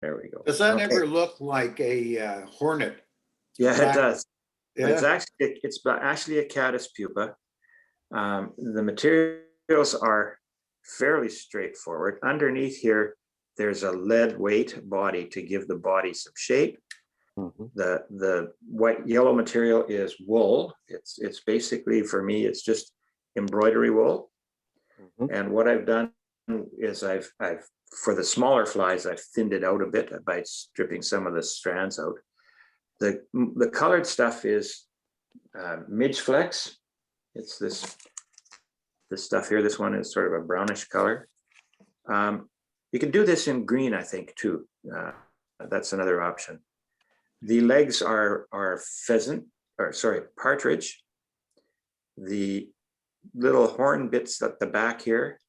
There we go. Does that Okay. ever look like a hornet? Yeah, it Black- does. But it's Yeah, actually a caddis pupa. The materials are fairly straightforward. Underneath here, there's a lead weight body to give the body some shape. Mhm. The white yellow material is wool. It's basically, for me, it's just embroidery wool. Mhm. And what I've done is I've for the smaller flies, I've thinned it out a bit by stripping some of the strands out. The colored stuff is Midge Flex. It's this stuff here. This one is sort of a brownish color. You can do this in green, I think, too. That's another option. The legs are partridge. The little horn bits at the back here,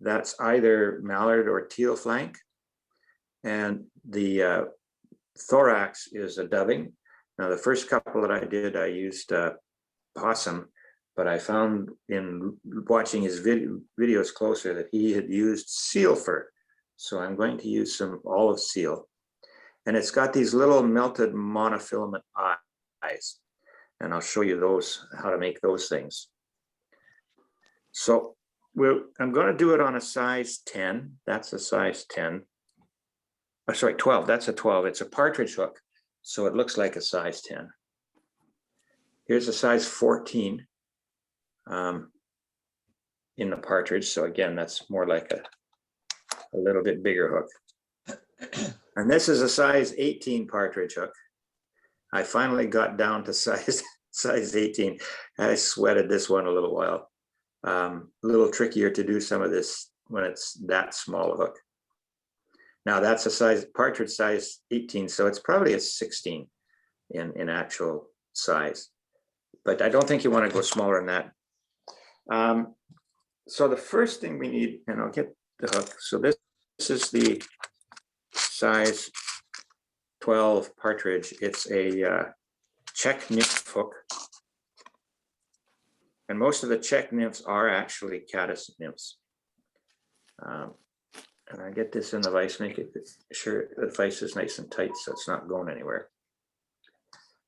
that's either mallard or teal flank. And the thorax is a dubbing. Now, the first couple that I did, I used possum, but I found in watching his videos closer that he had used seal fur. So I'm going to use some olive seal. And it's got these little melted monofilament eyes. And I'll show you those, how to make those things. So I'm going to do it on a size 10. That's a size 10. Oh, sorry, 12. That's a 12. It's a partridge hook. So it looks like a size 10. Here's a size 14 in the partridge. So again, that's more like a little bit bigger hook. And this is a size 18 partridge hook. I finally got down to size 18. I sweated this one a little while. A little trickier to do some of this when it's that small a hook. Now that's a partridge size 18, so it's probably a 16 in actual size. But I don't think you want to go smaller than that. So the first thing we need, and I'll get the hook. So this is the size 12 partridge. It's a Czech nymph hook. And most of the Czech nymphs are actually caddis nymphs. And I get this in the vise, make it sure the vise is nice and tight so it's not going anywhere.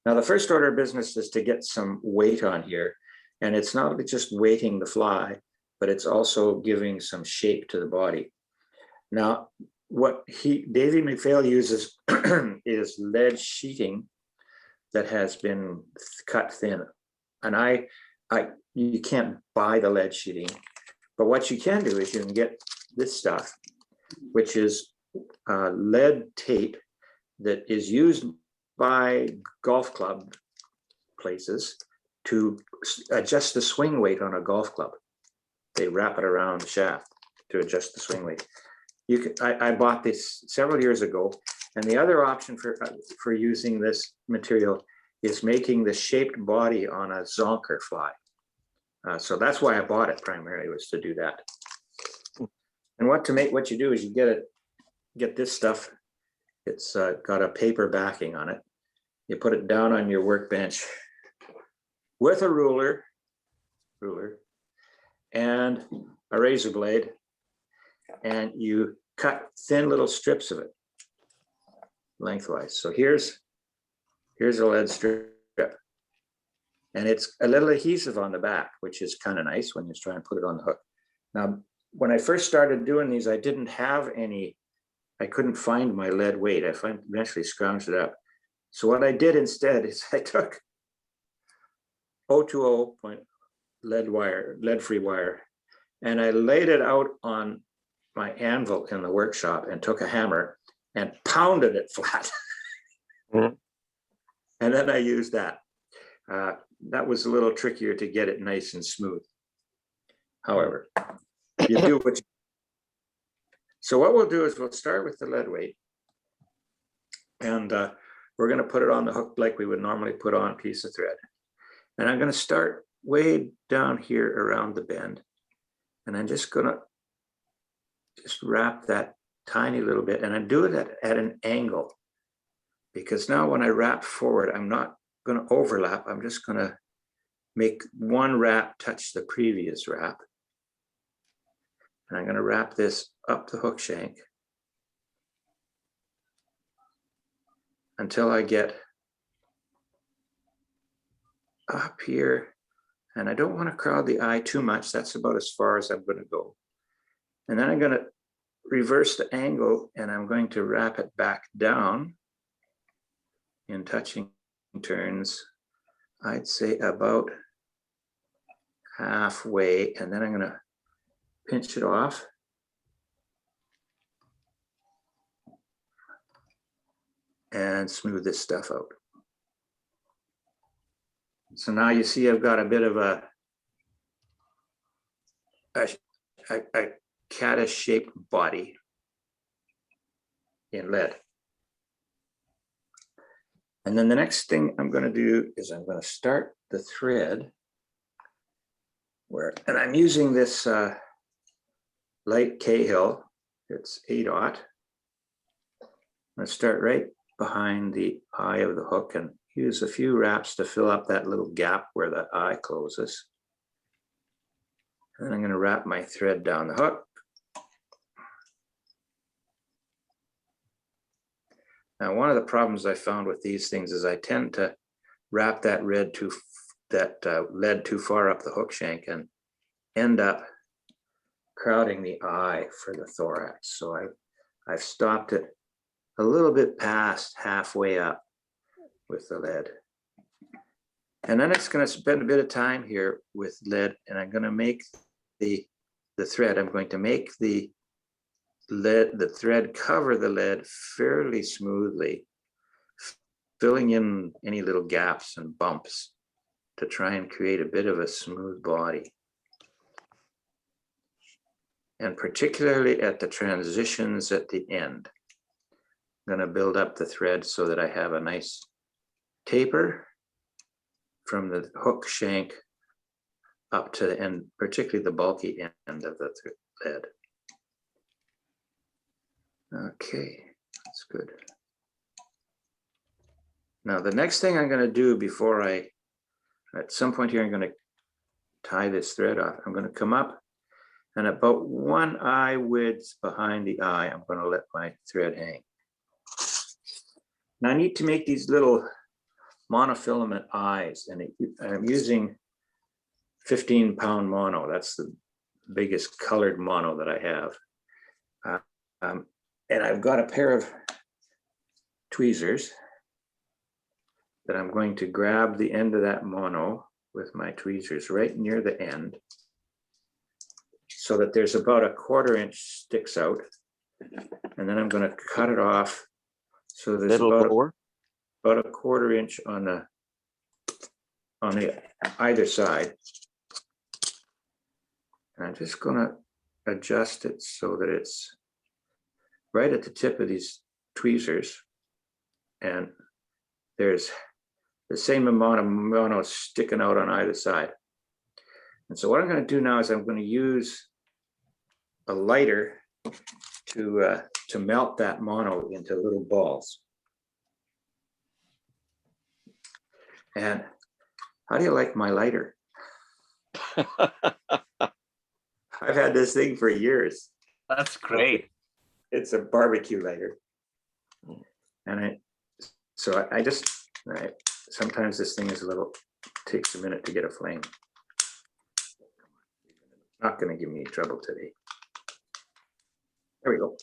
Now, the first order of business is to get some weight on here. And it's not just weighting the fly, but it's also giving some shape to the body. Now, what Davey McPhail uses is lead sheeting that has been cut thin. And you can't buy the lead sheeting, but what you can do is you can get this stuff, which is lead tape that is used by golf club places to adjust the swing weight on a golf club. They wrap it around the shaft to adjust the swing weight. I bought this several years ago, and the other option for using this material is making the shaped body on a zonker fly. So that's why I bought it primarily, was to do that. And what you do is you get this stuff. It's got a paper backing on it. You put it down on your workbench with a ruler and a razor blade, and you cut thin little strips of it lengthwise. So here's a lead strip, and it's a little adhesive on the back, which is kind of nice when you try and put it on the hook. Now, when I first started doing these, I didn't have any. I couldn't find my lead weight. I eventually scrounged it up. So what I did instead is I took 020 point lead-free wire, and I laid it out on my anvil in the workshop and took a hammer and pounded it flat. Mhm. And then I used that. That was a little trickier to get it nice and smooth. However, you do what you. So what we'll do is we'll start with the lead weight, and we're going to put it on the hook like we would normally put on a piece of thread. And I'm going to start way down here around the bend, and I'm just going to wrap that tiny little bit, and I do it at an angle, because now when I wrap forward, I'm not going to overlap. I'm just going to make one wrap touch the previous wrap. And I'm going to wrap this up the hook shank. until I get up here. And I don't want to crowd the eye too much. That's about as far as I'm going to go. And then I'm going to reverse the angle, and I'm going to wrap it back down in touching turns. I'd say about halfway, and then I'm going to pinch it off. And smooth this stuff out. So now you see I've got a bit of a caddis-shaped body in lead. And then the next thing I'm going to do is I'm going to start the thread and I'm using this light Cahill. It's 8/0. I'm going to start right behind the eye of the hook and use a few wraps to fill up that little gap where the eye closes. And then I'm going to wrap my thread down the hook. Now, one of the problems I found with these things is I tend to wrap that lead too far up the hook shank and end up crowding the eye for the thorax. So I've stopped it a little bit past halfway up with the lead. And then it's going to spend a bit of time here with lead, and I'm going to make the thread. I'm going to make the thread cover the lead fairly smoothly, filling in any little gaps and bumps to try and create a bit of a smooth body. And particularly at the transitions at the end, I'm going to build up the thread so that I have a nice taper from the hook shank up to the end, particularly the bulky end of the lead. Okay, that's good. Now the next thing I'm going to do before at some point here, I'm going to tie this thread off. I'm going to come up, and about 1 eye width behind the eye, I'm going to let my thread hang. Now I need to make these little monofilament eyes, and I'm using 15-pound mono. That's the biggest colored mono that I have. And I've got a pair of tweezers that I'm going to grab the end of that mono with my tweezers right near the end, so that there's about a 1/4 inch sticks out. And then I'm going to cut it off so there's about a 1/4 inch on the either side. And I'm just going to adjust it so that it's right at the tip of these tweezers, and there's the same amount of mono sticking out on either side. And so what I'm going to do now is I'm going to use a lighter to melt that mono into little balls. And how do you like my lighter? I've had this thing for years. That's great. It's a barbecue lighter. And sometimes this thing is takes a minute to get a flame. Not going to give me trouble today. There we go.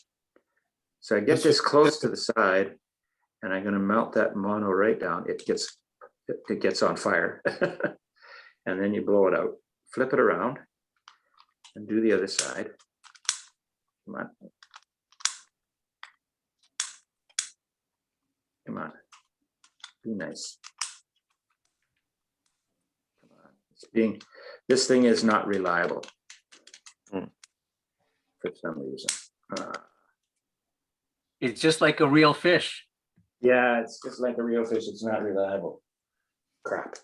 So I get this close to the side, and I'm going to melt that mono right down. It gets on fire. And then you blow it out, flip it around, and do the other side. Come on. Come on. Be nice. Come on. This thing is not reliable for some reason. It's just like a real fish. Yeah, it's just like a real fish. It's not reliable. Crap.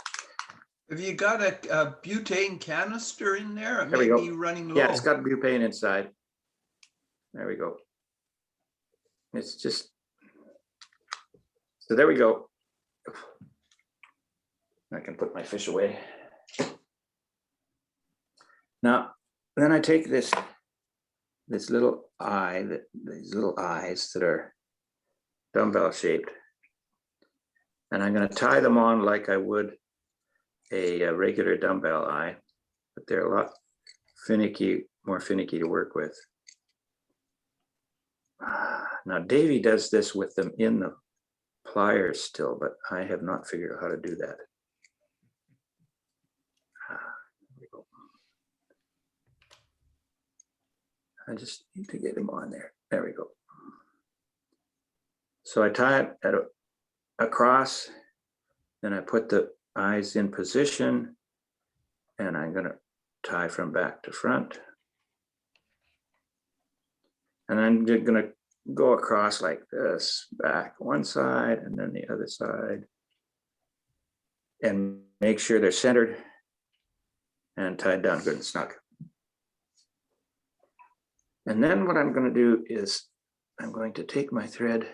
Have you got a butane canister in there? It There we may go. be running low. Yeah, it's got butane inside. There we go. It's just, so there we go. I can put my fish away. Now, then I take this little eye, these little eyes that are dumbbell shaped, And I'm going to tie them on like I would a regular dumbbell eye, but they're a lot more finicky to work with. Now, Davey does this with them in the pliers still, but I have not figured out how to do that. There we go. I just need to get him on there. There we go. So I tie it across, then I put the eyes in position, and I'm going to tie from back to front. And I'm just going to go across like this, back one side and then the other side, and make sure they're centered and tied down good and snug. And then what I'm going to do is I'm going to take my thread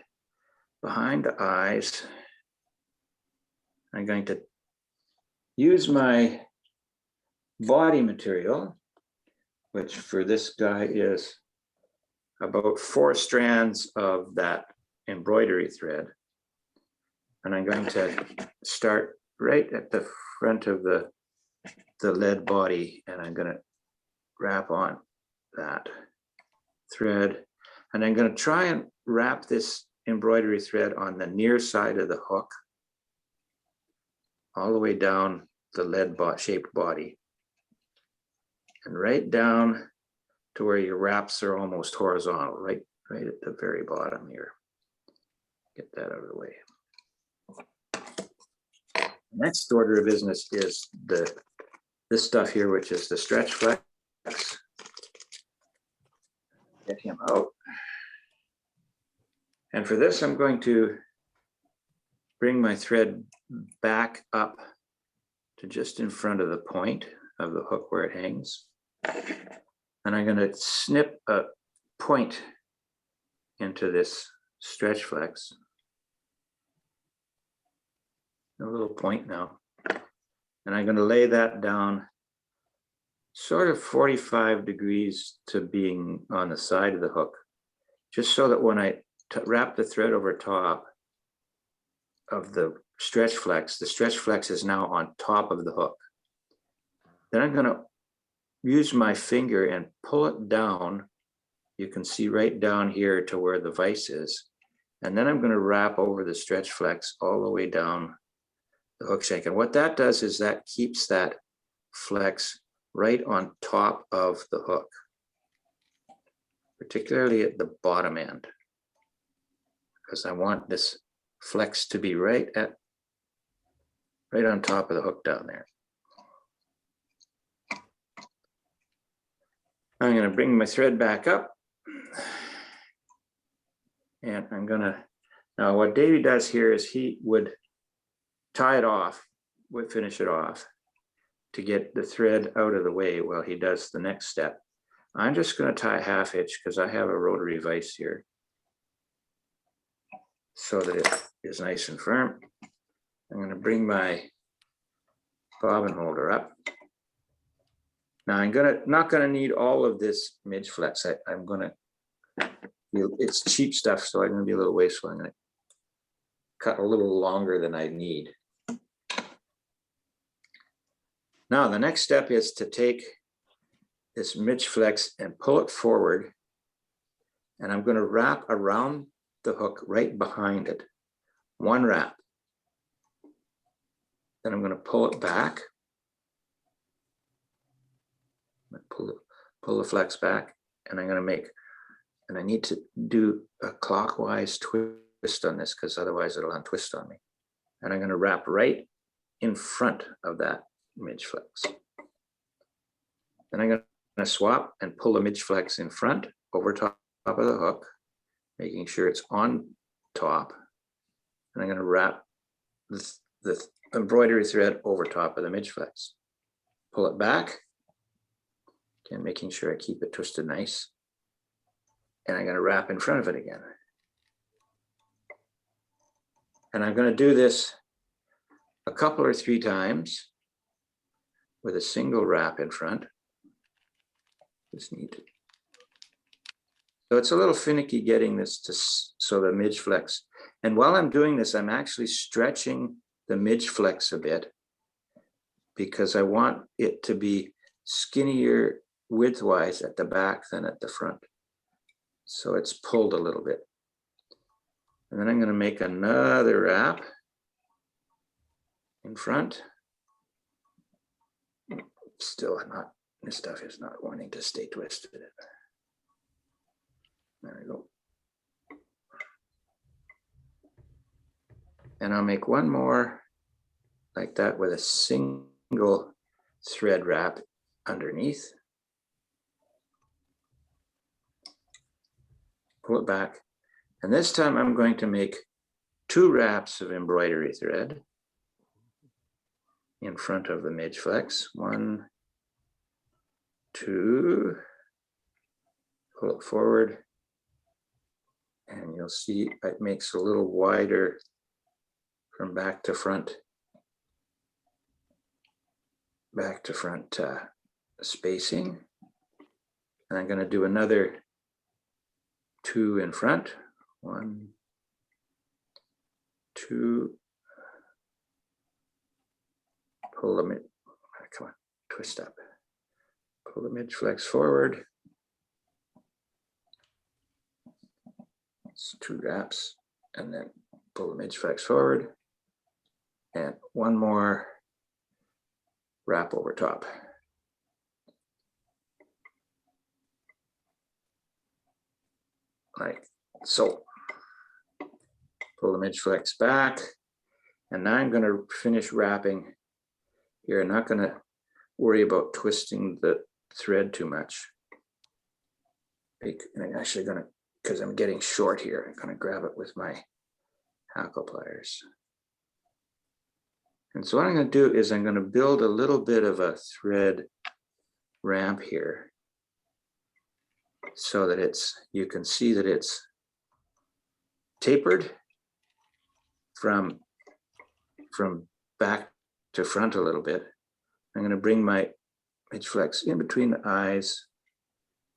behind the eyes. I'm going to use my body material, which for this guy is about 4 strands of that embroidery thread. And I'm going to start right at the front of the lead body, and I'm going to wrap on that thread. And I'm going to try and wrap this embroidery thread on the near side of the hook, all the way down the lead shaped body, and right down to where your wraps are almost horizontal, right at the very bottom here. Get that out of the way. Next order of business is this stuff here, which is the stretch flex. Get him out. And for this, I'm going to bring my thread back up to just in front of the point of the hook where it hangs. And I'm going to snip a point into this stretch flex. A little point now. And I'm going to lay that down sort of 45 degrees to being on the side of the hook, just so that when I wrap the thread over top of the stretch flex is now on top of the hook. Then I'm going to use my finger and pull it down. You can see right down here to where the vise is. And then I'm going to wrap over the stretch flex all the way down the hook shank. And what that does is that keeps that flex right on top of the hook, particularly at the bottom end, because I want this flex to be right on top of the hook down there. I'm going to bring my thread back up, and I'm going to, now what Davey does here is he would tie it off, would finish it off to get the thread out of the way while he does the next step. I'm just going to tie a half hitch because I have a rotary vise here so that it is nice and firm. I'm going to bring my bobbin holder up. Now I'm not going to need all of this midge flex. I'm going to, it's cheap stuff, so I'm going to be a little wasteful. I'm going to cut a little longer than I need. Now the next step is to take this midge flex and pull it forward, and I'm going to wrap around the hook right behind it. One wrap. Then I'm going to pull it back. Pull the flex back, and I'm going to make, and I need to do a clockwise twist on this because otherwise it'll untwist on me. And I'm going to wrap right in front of that midge flex. Then I'm going to swap and pull the midge flex in front over top of the hook, making sure it's on top. And I'm going to wrap the embroidery thread over top of the midge flex. Pull it back, again, making sure I keep it twisted nice. And I'm going to wrap in front of it again. And I'm going to do this a couple or 3 times with a single wrap in front. Just need to. So it's a little finicky getting this to, so the midge flex And while I'm doing this, I'm actually stretching the midge flex a bit because I want it to be skinnier widthwise at the back than at the front. So it's pulled a little bit. And then I'm going to make another wrap in front. Still not, this stuff is not wanting to stay twisted. There we go. And I'll make one more like that with a single thread wrap underneath. Pull it back. And this time I'm going to make 2 wraps of embroidery thread in front of the midge flex. 1, 2, pull it forward. And you'll see it makes a little wider from back to front spacing. And I'm going to do another 2 in front. 1, 2. Pull the mid, come on, twist up. Pull the midge flex forward. It's 2 wraps, and then pull the midge flex forward. And one more wrap over top. Like so. Pull the midge flex back. And now I'm going to finish wrapping here. I'm not going to worry about twisting the thread too much. I'm actually going to, because I'm getting short here, I'm going to grab it with my hackle pliers. And so what I'm going to do is I'm going to build a little bit of a thread ramp here so that you can see that it's tapered from back to front a little bit. I'm going to bring my midge flex in between the eyes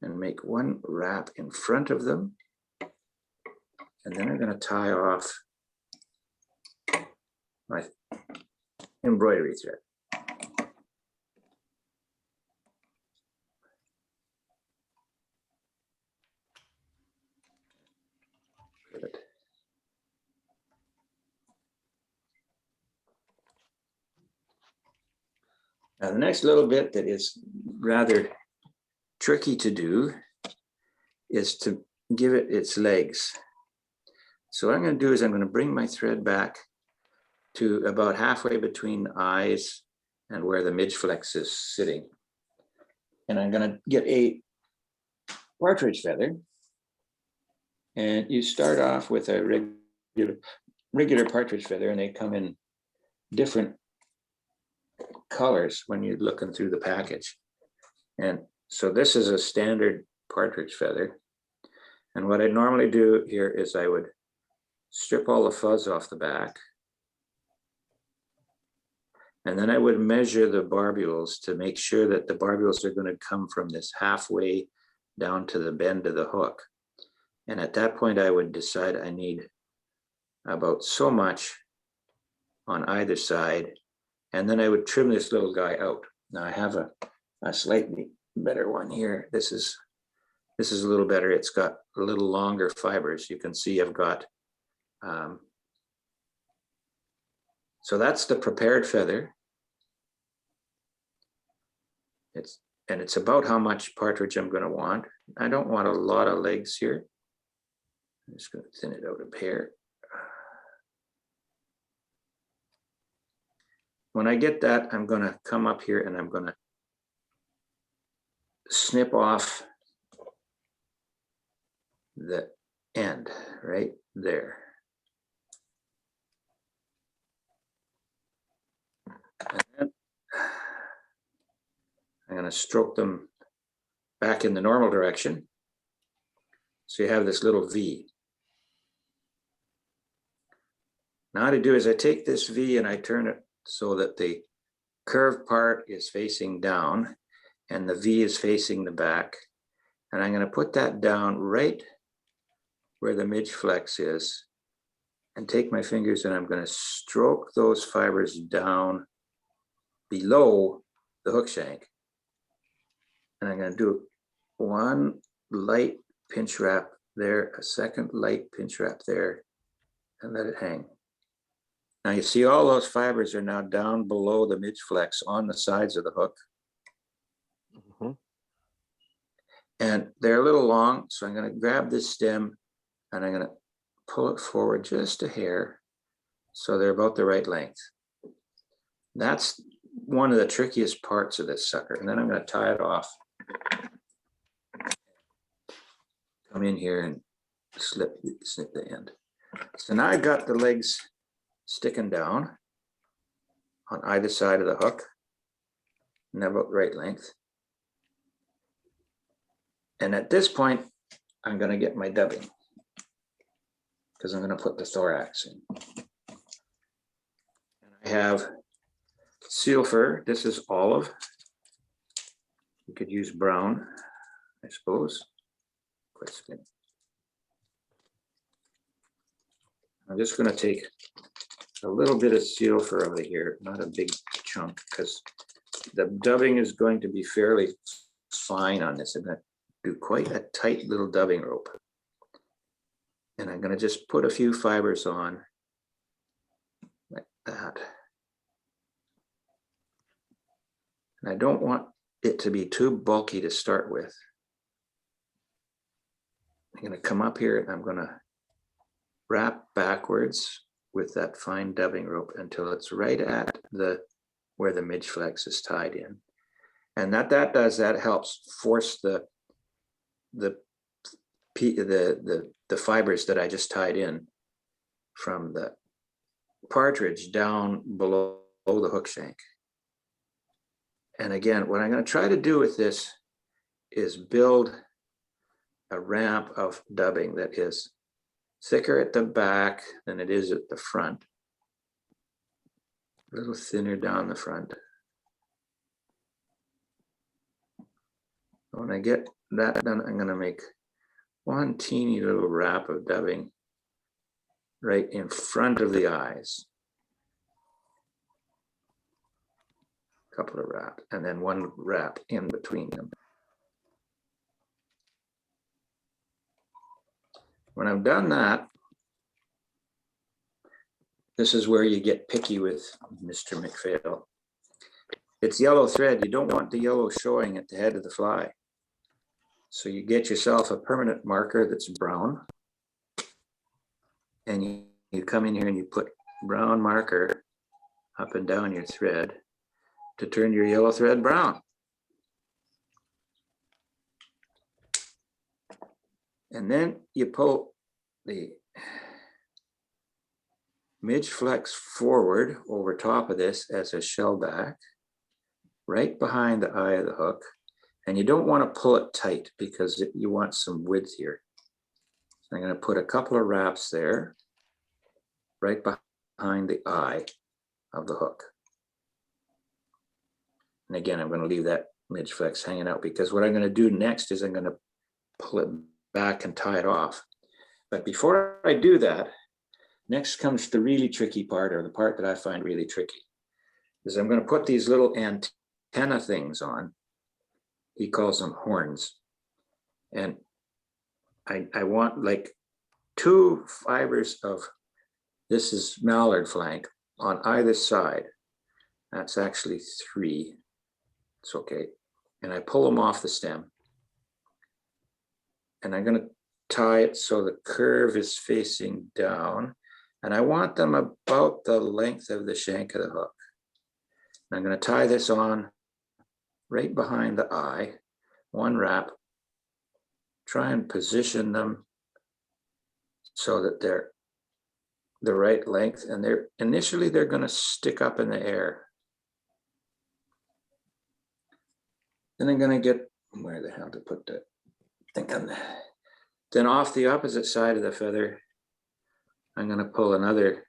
and make one wrap in front of them. And then I'm going to tie off my embroidery thread. Good. Now the next little bit that is rather tricky to do is to give it its legs. So what I'm going to do is I'm going to bring my thread back to about halfway between the eyes and where the midge flex is sitting. And I'm going to get a partridge feather. And you start off with a regular partridge feather, and they come in different colors when you're looking through the package. And so this is a standard partridge feather. And what I normally do here is I would strip all the fuzz off the back. And then I would measure the barbules to make sure that the barbules are going to come from this halfway down to the bend of the hook. And at that point, I would decide I need about so much on either side. And then I would trim this little guy out. Now I have a slightly better one here. This is a little better. It's got a little longer fibers. You can see I've got, so that's the prepared feather. It's about how much partridge I'm going to want. I don't want a lot of legs here. I'm just going to thin it out a pair. When I get that, I'm going to come up here and I'm going to snip off the end right there. And then I'm going to stroke them back in the normal direction. So you have this little V. Now what I do is I take this V and I turn it so that the curved part is facing down and the V is facing the back. And I'm going to put that down right where the midge flex is. and take my fingers and I'm going to stroke those fibers down below the hook shank. And I'm going to do one light pinch wrap there, a second light pinch wrap there, and let it hang. Now you see all those fibers are now down below the midge flex on the sides of the hook. Mhm. And they're a little long, so I'm going to grab this stem and I'm going to pull it forward just a hair so they're about the right length. That's one of the trickiest parts of this sucker. And then I'm going to tie it off. Come in here and snip the end. So now I've got the legs sticking down on either side of the hook, and about the right length. And at this point, I'm going to get my dubbing because I'm going to put the thorax in. And I have seal fur. This is olive. You could use brown, I suppose. Quite skinny. I'm just going to take a little bit of seal fur over here, not a big chunk, because the dubbing is going to be fairly fine on this. I'm going to do quite a tight little dubbing rope. And I'm going to just put a few fibers on like that. And I don't want it to be too bulky to start with. I'm going to come up here and I'm going to wrap backwards with that fine dubbing rope until it's right at where the midge flex is tied in. And that helps force the fibers that I just tied in from the partridge down below the hook shank. And again, what I'm going to try to do with this is build a ramp of dubbing that is thicker at the back than it is at the front. A little thinner down the front. When I get that done, I'm going to make one teeny little wrap of dubbing right in front of the eyes. A couple of wraps, and then one wrap in between them. When I've done that, this is where you get picky with Mr. McPhail. It's yellow thread. You don't want the yellow showing at the head of the fly. So you get yourself a permanent marker that's brown. And you come in here and you put brown marker up and down your thread to turn your yellow thread brown. And then you pull the midge flex forward over top of this as a shell back, right behind the eye of the hook. And you don't want to pull it tight because you want some width here. So I'm going to put a couple of wraps there, right behind the eye of the hook. And again, I'm going to leave that midge flex hanging out because what I'm going to do next is I'm going to pull it back and tie it off. But before I do that, next comes the really tricky part, or the part that I find really tricky, is I'm going to put these little antenna things on. He calls them horns. And I want like 2 fibers of, this is mallard flank on either side. That's actually 3. It's okay. And I pull them off the stem. And I'm going to tie it so the curve is facing down. And I want them about the length of the shank of the hook. And I'm going to tie this on right behind the eye, one wrap, try and position them so that they're the right length. And initially they're going to stick up in the air. Then I'm going to get, where the hell to put the thing on that? Then off the opposite side of the feather, I'm going to pull another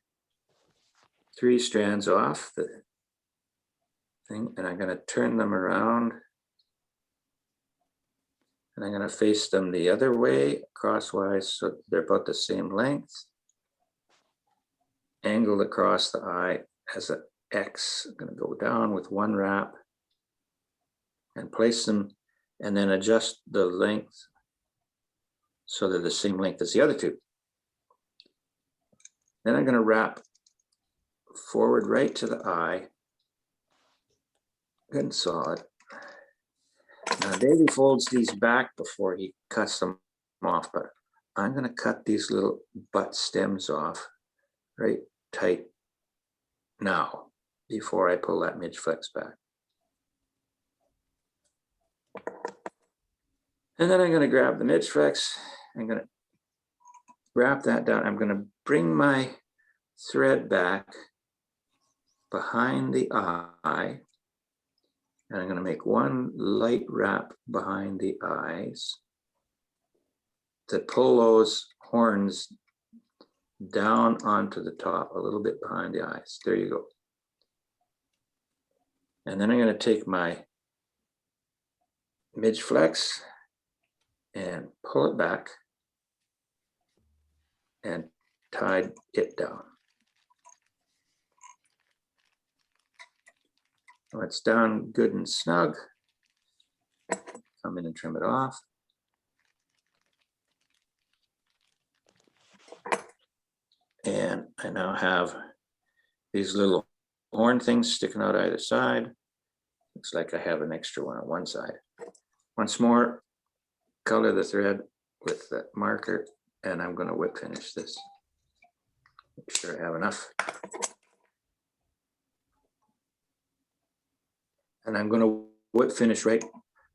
3 strands off the thing, and I'm going to turn them around. And I'm going to face them the other way, crosswise, so they're about the same length. angled across the eye as an X. I'm going to go down with one wrap and place them, and then adjust the length so they're the same length as the other two. Then I'm going to wrap forward right to the eye, good and solid. Now Davey folds these back before he cuts them off, but I'm going to cut these little butt stems off right tight now before I pull that midge flex back. And then I'm going to grab the midge flex. I'm going to wrap that down. I'm going to bring my thread back behind the eye. And I'm going to make one light wrap behind the eyes to pull those horns down onto the top, a little bit behind the eyes. There you go. And then I'm going to take my midge flex and pull it back and tie it down. When it's down good and snug, come in and trim it off. And I now have these little horn things sticking out either side. Looks like I have an extra one on one side. Once more, color the thread with the marker, and I'm going to whip finish this. Make sure I have enough. And I'm going to whip finish right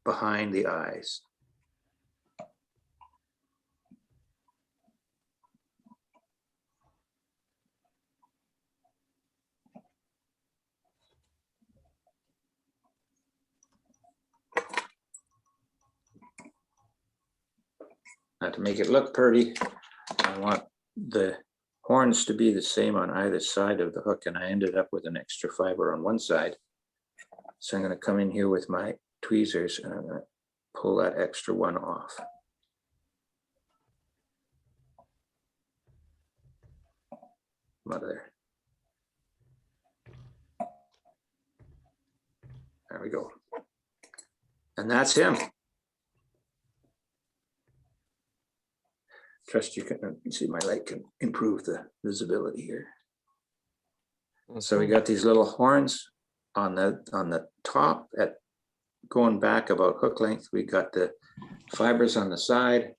behind the eyes. Now to make it look pretty, I want the horns to be the same on either side of the hook, and I ended up with an extra fiber on one side. So I'm going to come in here with my tweezers and I'm going to pull that extra one off. Come out of there. There we go. And that's him. Trust you can see my light can improve the visibility here. So we got these little horns on the top at going back about hook length. We got the fibers on the side.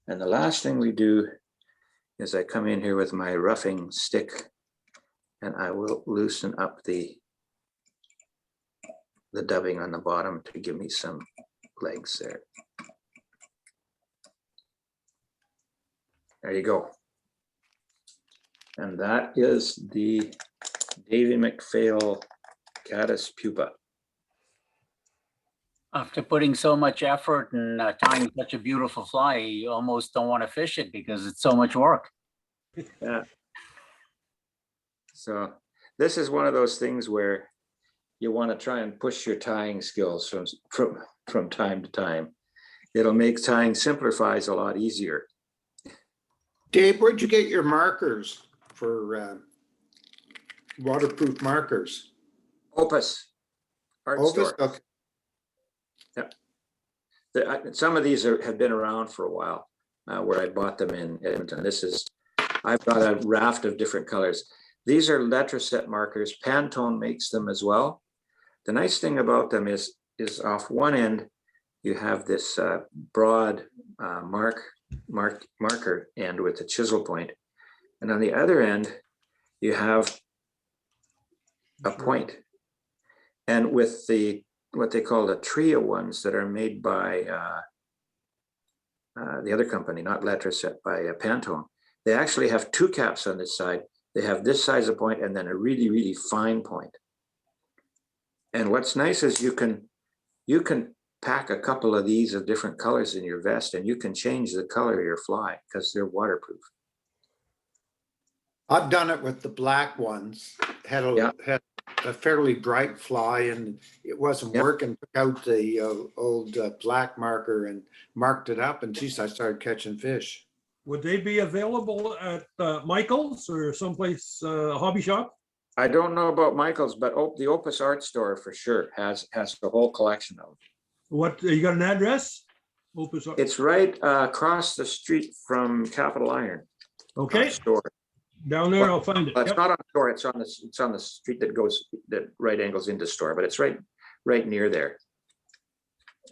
And the last thing we do is I come in here with my roughing stick and I will loosen up the dubbing on the bottom to give me some legs there. There you go. And that is the Davy McPhail caddis pupa. After putting so much effort and tying such a beautiful fly, you almost don't want to fish it because it's so much work. Yeah. So this is one of those things where you want to try and push your tying skills from time to time. It'll make tying simpler flies a lot easier. Dave, where'd you get your markers for waterproof markers? Opus art Opus? store. Okay. Some of these have been around for a while, where I bought them in Edmonton. I've got a raft of different colors. These are Letraset markers. Pantone makes them as well. The nice thing about them is off one end, you have this broad marker end with a chisel point. And on the other end, you have a point. And with what they call the Tria ones that are made by the other company, not Letraset, by Pantone, they actually have two caps on this side. They have this size of point and then a really, really fine point. And what's nice is you can pack a couple of these of different colors in your vest and you can change the color of your fly because they're waterproof. I've done it with the black ones. Had a fairly bright fly and it wasn't working. Took out the old black marker and marked it up, and geez, I started catching fish. Would they be available at Michael's or someplace, hobby shop? I don't know about Michael's, but the Opus Art Store for sure has the whole collection of them. What, you got an address? Opus Art. It's right across the street from Capital Iron. Okay, Store. down there, I'll find it. It's Yep. not on store, it's on the street that right angles into store, but it's right near there.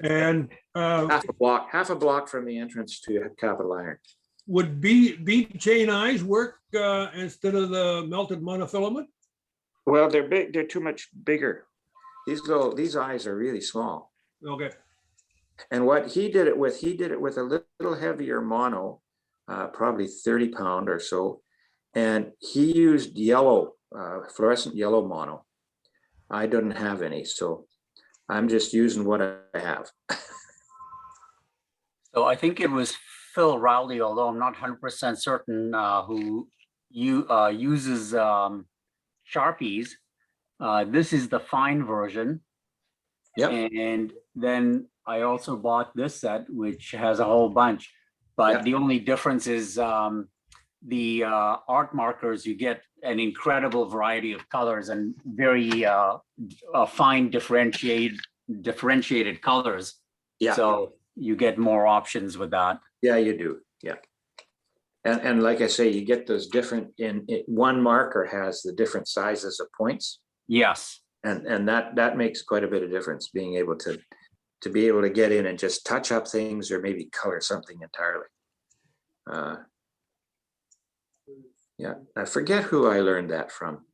And Half a block from the entrance to Capital Iron. would bead chain eyes work instead of the melted monofilament? Well, they're big, they're too much bigger. These eyes are really small. Okay, And what he did it with a little heavier mono, probably 30 pound or so. And he used yellow, fluorescent yellow mono. I didn't have any, so I'm just using what I have. So I think it was Phil Rowley, although I'm not 100% certain, who uses Sharpies. This is the fine version. Yep. And then I also bought this set, which has a whole bunch. But Yeah. the only difference is the art markers, you get an incredible variety of colors and very fine differentiated colors. Yeah. So you get more options with that. Yeah, you do. Yeah. And like I say, you get those different one marker has the different sizes of points. Yes. And that makes quite a bit of difference, being able to be able to get in and just touch up things or maybe color something entirely. Yeah, I forget who I learned that from.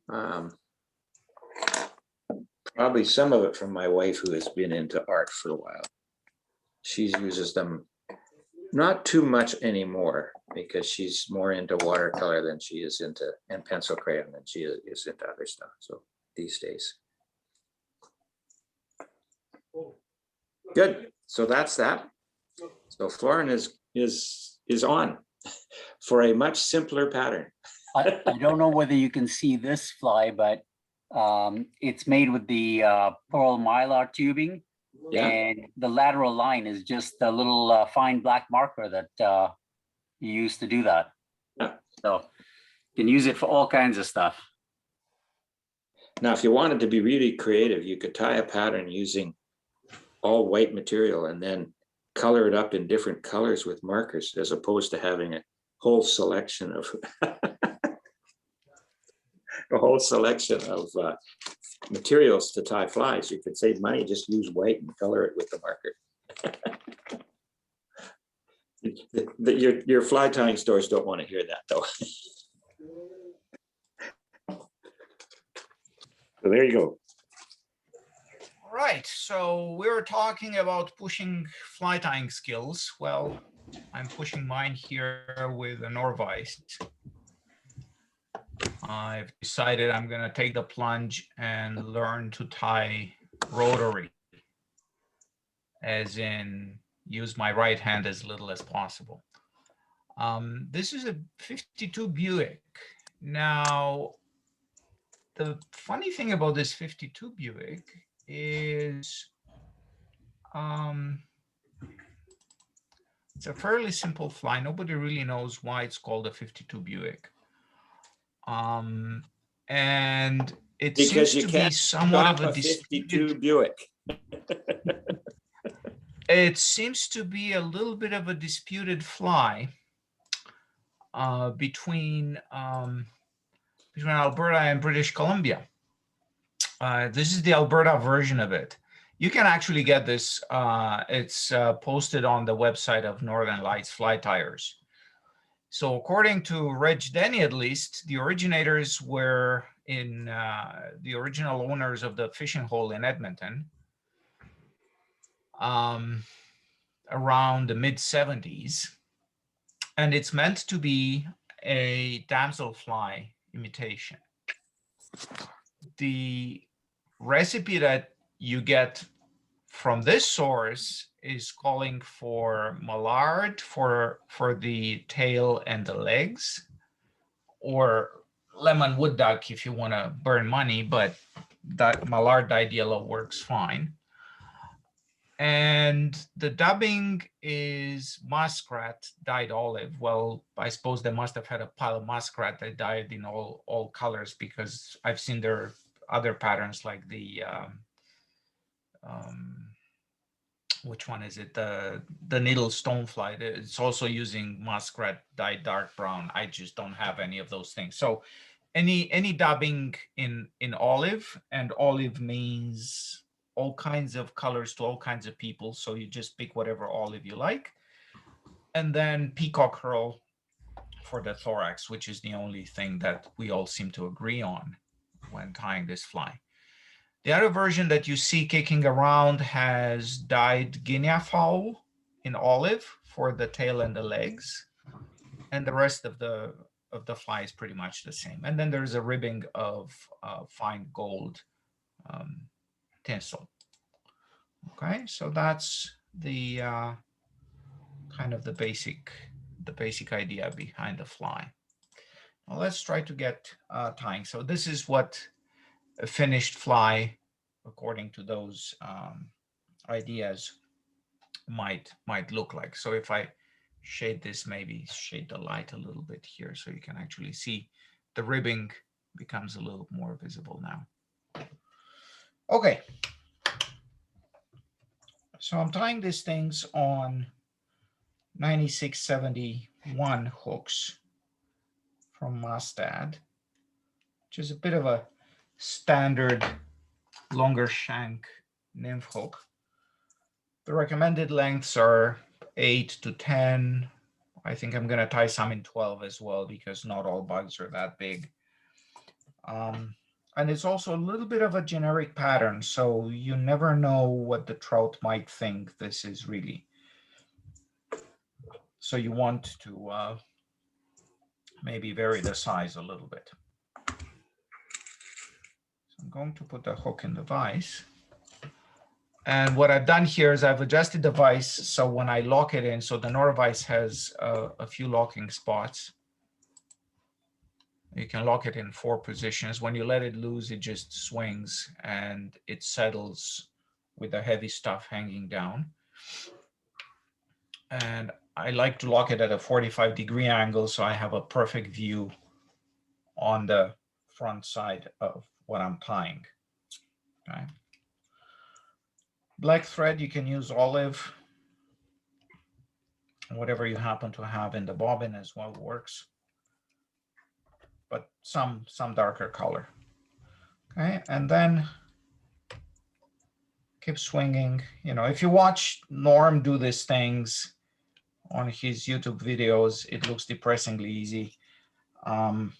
Probably some of it from my wife, who has been into art for a while. She uses them not too much anymore because she's more into watercolor than she is into, and pencil crayon than she is into other stuff. So these days. Good. So that's that. So Florin is on for a much simpler pattern. I don't know whether you can see this fly, but it's made with the pearl mylar tubing. Yeah. And the lateral line is just a little fine black marker that you use to do that. Yeah. So you can use it for all kinds of stuff. Now, if you wanted to be really creative, you could tie a pattern using all white material and then color it up in different colors with markers, as opposed to having a whole selection of materials to tie flies. You could save money, just use white and color it with the marker. Your fly tying stores don't want to hear that, though. So there you go. Right, so we were talking about pushing fly tying skills. Well, I'm pushing mine here with a Norvise. I've decided I'm gonna take the plunge and learn to tie rotary, as in use my right hand as little as possible. This is a 52 Buick. Now, the funny thing about this 52 Buick is it's a fairly simple fly. Nobody really knows why it's called a 52 Buick. And it Because seems you to be can't somewhat of a 52 Buick. It seems to be a little bit of a disputed fly between Alberta and British Columbia. This is the Alberta version of it. You can actually get this. It's posted on the website of Northern Lights Fly Tyers. So according to Reg Denny, at least, the originators were in the original owners of the fishing hole in Edmonton around the mid-70s. And it's meant to be a damselfly imitation. The recipe that you get from this source is calling for mallard for the tail and the legs, or lemon wood duck if you want to burn money, but that mallard dyed yellow works fine. And the dubbing is muskrat dyed olive. Well, I suppose they must have had a pile of muskrat that dyed in all colors, because I've seen their other patterns like the which one is it? The needle stonefly. It's also using muskrat dyed dark brown. I just don't have any of those things. So any dubbing in olive, and olive means all kinds of colors to all kinds of people. So you just pick whatever olive you like. And then peacock herl for the thorax, which is the only thing that we all seem to agree on when tying this fly. The other version that you see kicking around has dyed guinea fowl in olive for the tail and the legs. And the rest of the fly is pretty much the same. And then there's a ribbing of fine gold tinsel. Okay, so that's the kind of the basic idea behind the fly. Now let's try to get tying. So this is what a finished fly, according to those ideas, might look like. So if I shade this, maybe shade the light a little bit here, so you can actually see the ribbing becomes a little more visible now. Okay. So I'm tying these things on 9671 hooks from Mustad, which is a bit of a standard longer shank nymph hook. The recommended lengths are 8 to 10. I think I'm going to tie some in 12 as well, because not all bugs are that big. And it's also a little bit of a generic pattern, so you never know what the trout might think this is really. So you want to maybe vary the size a little bit. So I'm going to put the hook in the vise. And what I've done here is I've adjusted the vise so when I lock it in, so the Nora vise has a few locking spots. You can lock it in 4 positions. When you let it loose, it just swings and it settles with the heavy stuff hanging down. And I like to lock it at a 45-degree angle, so I have a perfect view on the front side of what I'm tying. Okay. Black thread, you can use olive. Whatever you happen to have in the bobbin as well works, but some darker color. Okay, and then keep swinging. You know, if you watch Norm do these things on his YouTube videos, it looks depressingly easy. I'm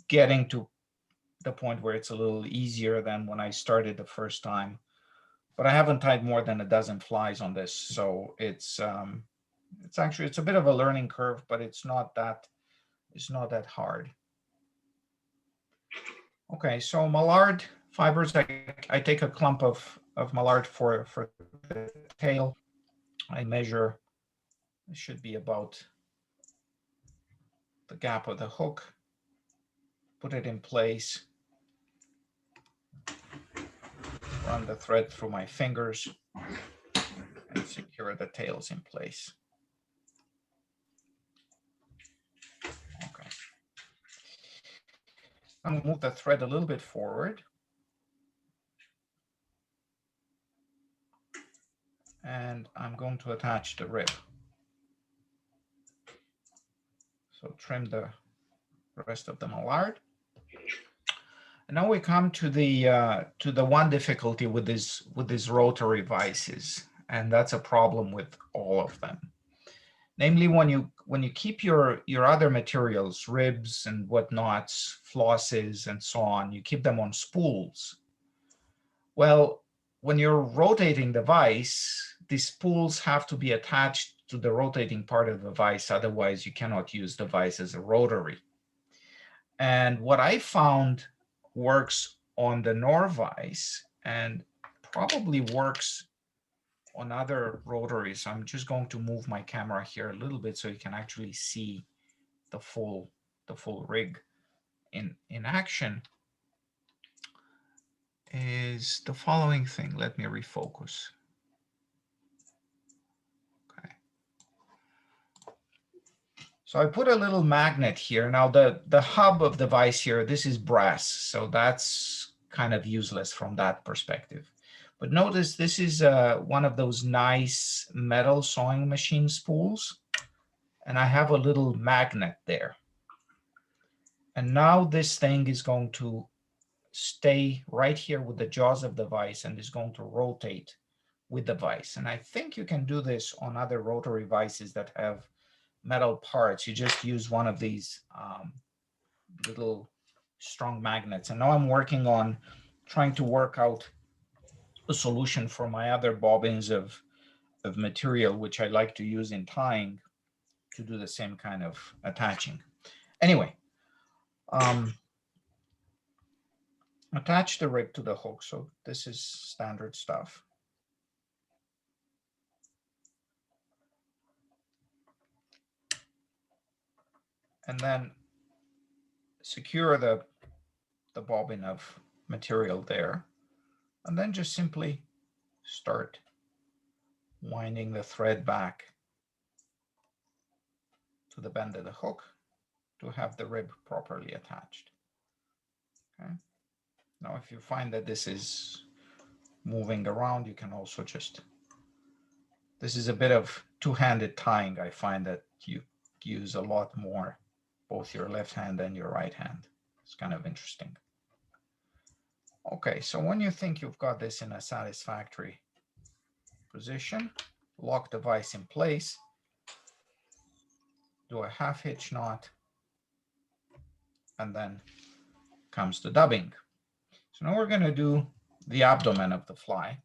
getting to the point where it's a little easier than when I started the first time, but I haven't tied more than a dozen flies on this, so it's actually a bit of a learning curve, but it's not that hard. Okay, so Mallard fibers, I take a clump of Mallard for the tail. I measure, it should be about the gap of the hook, put it in place, run the thread through my fingers, and secure the tails in place. Okay. I'm going to move the thread a little bit forward. And I'm going to attach the rib. So trim the rest of the Mallard. And now we come to the one difficulty with these rotary vices, and that's a problem with all of them. Namely, when you keep your other materials, ribs and whatnots, flosses and so on, you keep them on spools. Well, when you're rotating the vise, these spools have to be attached to the rotating part of the vise, otherwise you cannot use the vise as a rotary. And what I found works on the Nor vise and probably works on other rotaries. I'm just going to move my camera here a little bit so you can actually see the full rig in action. is the following thing. Let me refocus. Okay. So I put a little magnet here. Now the hub of the vise here, this is brass, so that's kind of useless from that perspective. But notice this is one of those nice metal sewing machine spools, and I have a little magnet there. And now this thing is going to stay right here with the jaws of the vise and is going to rotate with the vise. And I think you can do this on other rotary vices that have metal parts. You just use one of these little strong magnets. And now I'm working on trying to work out a solution for my other bobbins of material, which I like to use in tying to do the same kind of attaching. Anyway, attach the rib to the hook. So this is standard stuff. And then secure the bobbin of material there. And then just simply start winding the thread back to the bend of the hook to have the rib properly attached. Okay. Now, if you find that this is moving around, you can also just, this is a bit of two-handed tying. I find that you use a lot more, both your left hand and your right hand. It's kind of interesting. Okay, so when you think you've got this in a satisfactory position, lock the vise in place, do a half hitch knot, and then comes the dubbing. So now we're going to do the abdomen of the fly.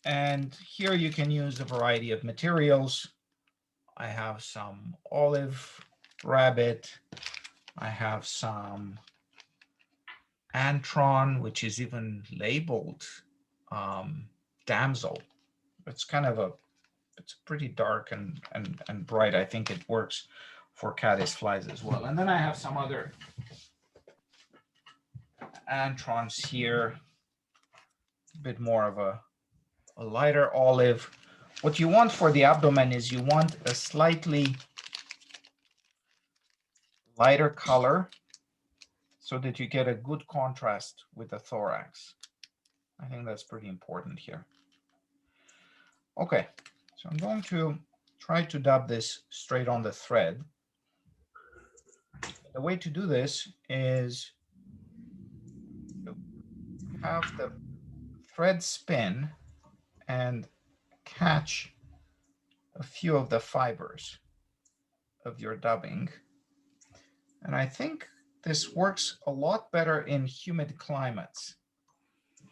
And here you can use a variety of materials. I have some olive rabbit. I have some antron, which is even labeled damsel. It's kind of it's pretty dark and bright. I think it works for caddis flies as well. And then I have some other antrons here, a bit more of a lighter olive. What you want for the abdomen is you want a slightly lighter color so that you get a good contrast with the thorax. I think that's pretty important here. Okay, so I'm going to try to dub this straight on the thread. The way to do this is to have the thread spin and catch a few of the fibers of your dubbing. And I think this works a lot better in humid climates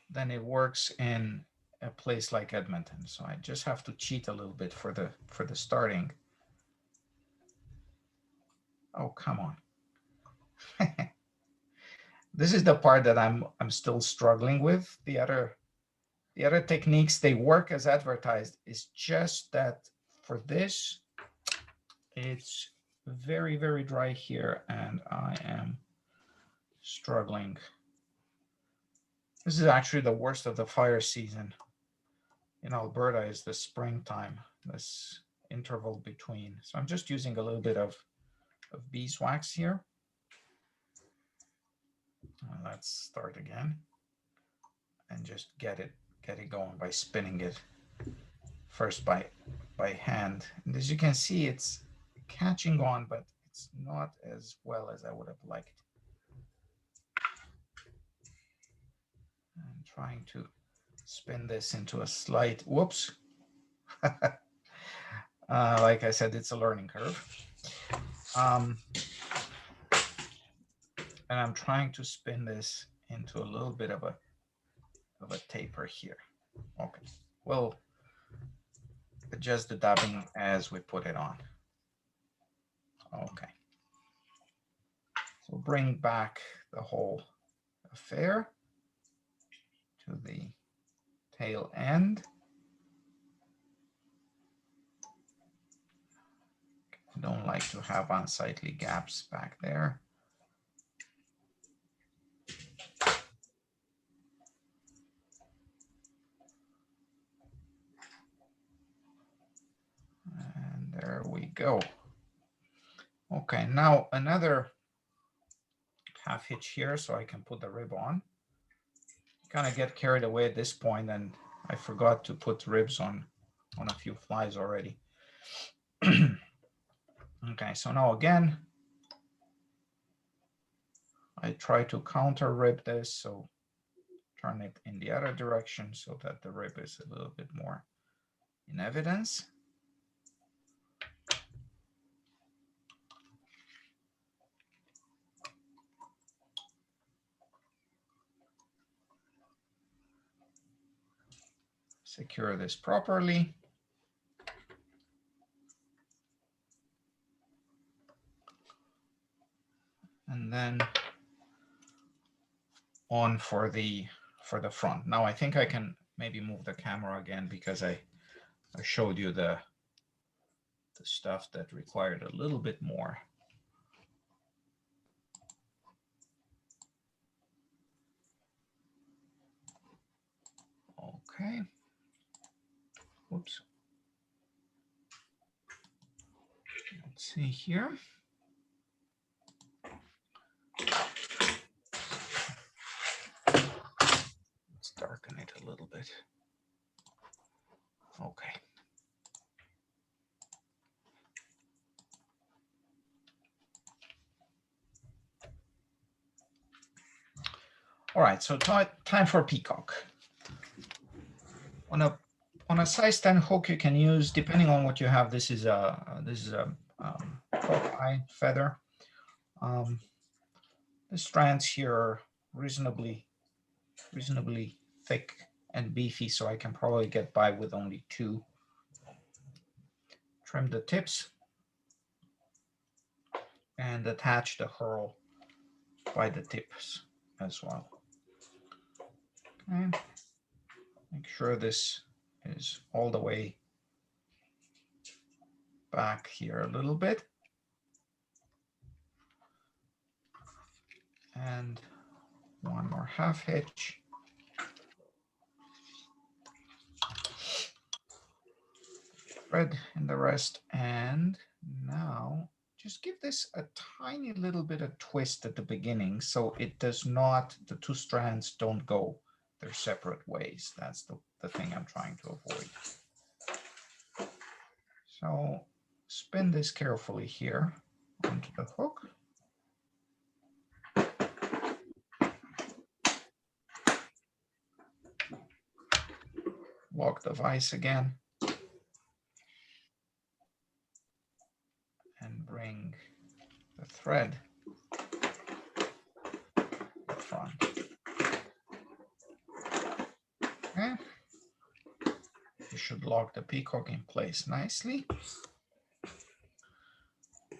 than it works in a place like Edmonton. So I just have to cheat a little bit for the starting. Oh, come on. This is the part that I'm still struggling with. The other techniques, they work as advertised. It's just that for this, it's very, very dry here, and I am struggling. This is actually the worst of the fire season in Alberta, is the springtime, this interval between. So I'm just using a little bit of beeswax here. Let's start again and just get it going by spinning it first by hand. And as you can see, it's catching on, but it's not as well as I would have liked. I'm trying to spin this into a slight, whoops. Like I said, it's a learning curve. And I'm trying to spin this into a little bit of a taper here. Okay, we'll adjust the dubbing as we put it on. Okay, so bring back the whole affair to the tail end. I don't like to have unsightly gaps back there. There we go. Okay, now another half hitch here so I can put the rib on. Kind of get carried away at this point, and I forgot to put ribs on a few flies already. Okay, so now again, I try to counter rib this, so turn it in the other direction so that the rib is a little bit more in evidence. Secure this properly. And then on for the front. Now I think I can maybe move the camera again because I showed you the stuff that required a little bit more. Okay. Whoops. Let's see here. Let's darken it a little bit. Okay. All right, so time for peacock. On a size 10 hook, you can use, depending on what you have. This is a eye feather. The strands here are reasonably thick and beefy, so I can probably get by with only 2. Trim the tips and attach the herl by the tips as well. Okay. Make sure this is all the way back here a little bit. And one more half hitch. Thread in the rest. And now just give this a tiny little bit of twist at the beginning so it does not, the 2 strands don't go their separate ways. That's the thing I'm trying to avoid. So spin this carefully here onto the hook. Lock the vise again. And bring the thread up front. Okay. You should lock the peacock in place nicely.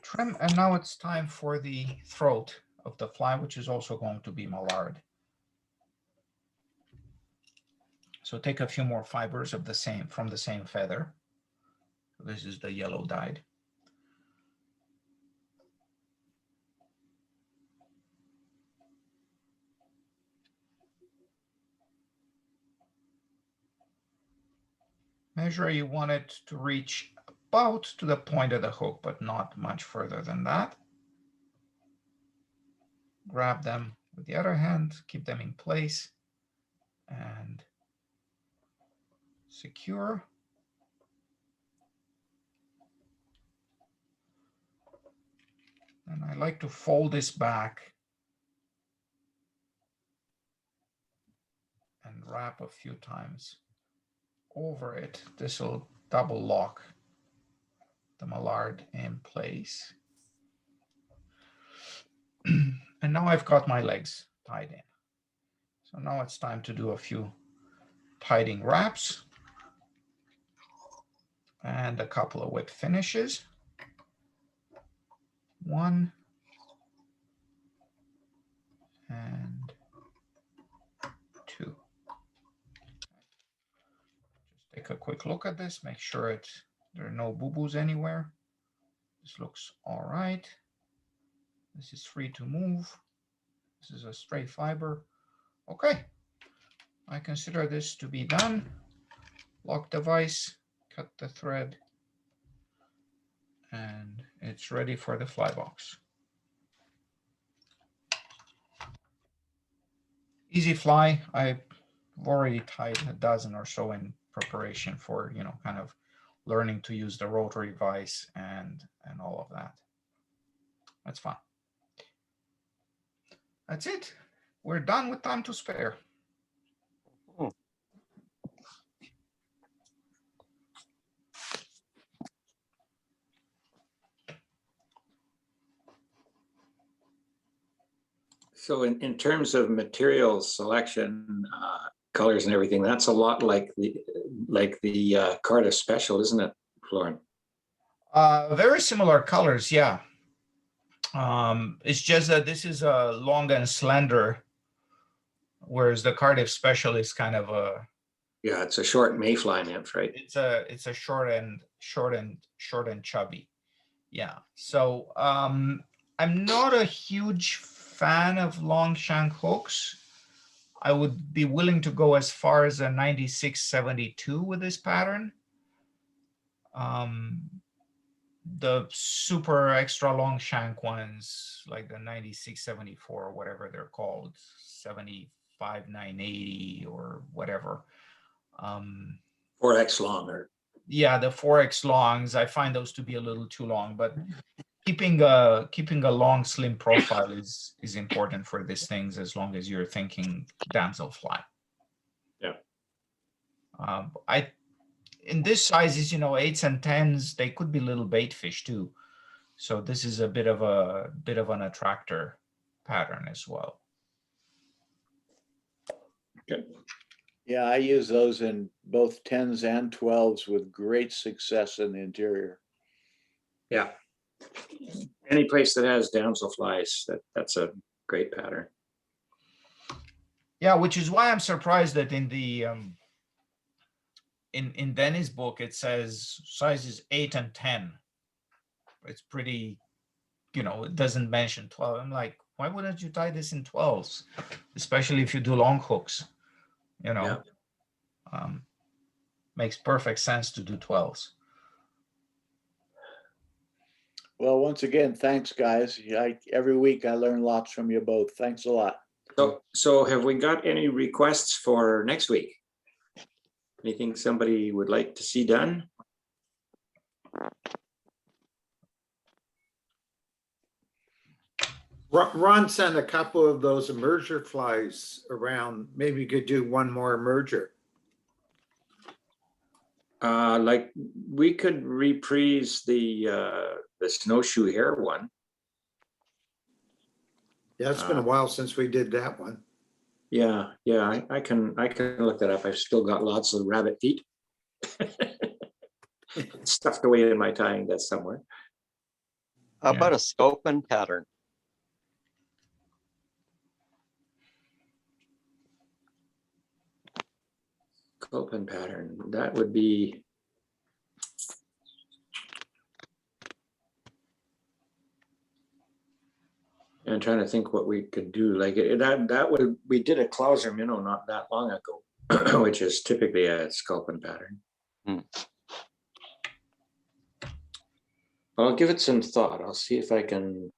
Trim, and now it's time for the throat of the fly, which is also going to be mallard. So take a few more fibers of the same, from the same feather. This is the yellow dyed. Measure, you want it to reach about to the point of the hook, but not much further than that. Grab them with the other hand, keep them in place, and secure. And I like to fold this back and wrap a few times over it. This will double lock the mallard in place. And now I've got my legs tied in. So now it's time to do a few tiding wraps and a couple of whip finishes. 1 and 2. Just take a quick look at this, make sure there are no boo-boos anywhere. This looks all right. This is free to move. This is a straight fiber. Okay, I consider this to be done. Lock the vise, cut the thread, and it's ready for the fly box. Easy fly. I've already tied a dozen or so in preparation for, you know, kind of learning to use the rotary vise and all of that. That's fun. That's it. We're done with time to spare. So in terms of material selection, colors and everything, that's a lot like the Cardiff Special, isn't it, Florin? Very similar colors, yeah. It's just that this is a long and slender, whereas the Cardiff Special is kind of a. Yeah, it's a short mayfly nymph, right? It's a short and chubby, yeah. So I'm not a huge fan of long shank hooks. I would be willing to go as far as a 9672 with this pattern. The super extra long shank ones, like the 9674 or whatever they're called, 75 980 or whatever. 4X long, or yeah, the 4X longs, I find those to be a little too long, but keeping a long slim profile is important for these things, as long as you're thinking damselfly. Yeah. In this sizes, you know, 8s and 10s, they could be little bait fish too. So this is a bit of an attractor pattern as well. okay. Yeah, I use those in both 10s and 12s with great success in the interior. Yeah. Any place that has damselflies, that's a great pattern. Yeah, which is why I'm surprised that in the in Denny's book it says sizes 8 and 10. It's pretty, you know, it doesn't mention 12. I'm like, why wouldn't you tie this in 12s, especially if you do long hooks? You know, makes perfect sense to do 12s. Well, once again, thanks, guys. Every week I learn lots from you both. Thanks a lot. So have we got any requests for next week? Anything somebody would like to see done? Ron sent a couple of those emerger flies around. Maybe you could do one more emerger. Like we could reprise the snowshoe hare one. Yeah, it's been a while since we did that one. Yeah, I can look that up. I've still got lots of rabbit feet stuffed away in my tying desk somewhere. How about a sculpin pattern? Sculpin pattern, that would be. I'm trying to think what we could do. Like that would, we did a Clauser minnow not that long ago, which is typically a sculpin pattern. I'll give it some thought. I'll see if I can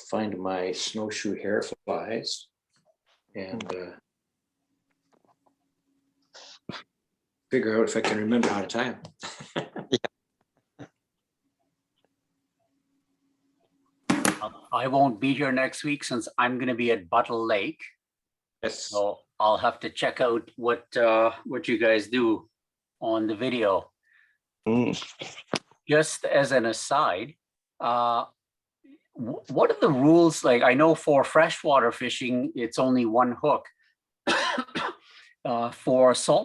find my snowshoe hare flies and figure out if I can remember how to tie them. I won't be here next week since I'm going to be at Buttle Lake. Yes. So I'll have to check out what you guys do on the video. Just as an aside, what are the rules? Like, I know for freshwater fishing, it's only one hook. For salt